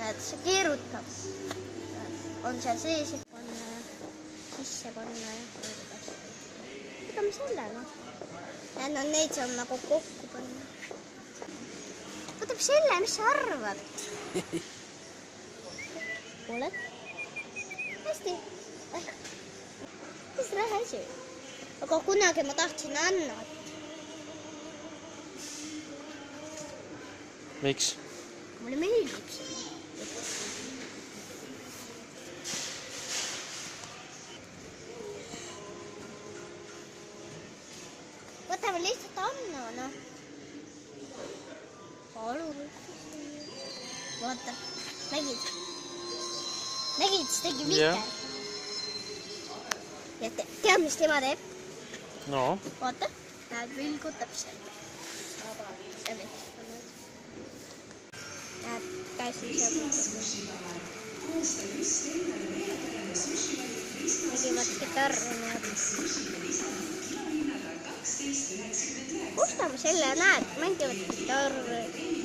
näed, see keerutab. On seal sees panna ja sisse panna ja võtame selle. Näed, on neid saab nagu kokku panna. Võtame selle, mis sa arvad? Oled? Hästi. Mis raha asi? Aga kunagi ma tahtsin Annat. Miks? Mulle meeldib seda. Võtame lihtsalt Anna, noh. Palun. Vaata, nägid? Nägid, siis tegi Mikker. Ja tead, mis tema teeb? No. Vaata, näed, vilgutab seal. Näed, käsi seal. Nägivad kitarri, näed. Kustame selle, näed, mängivad kitarri.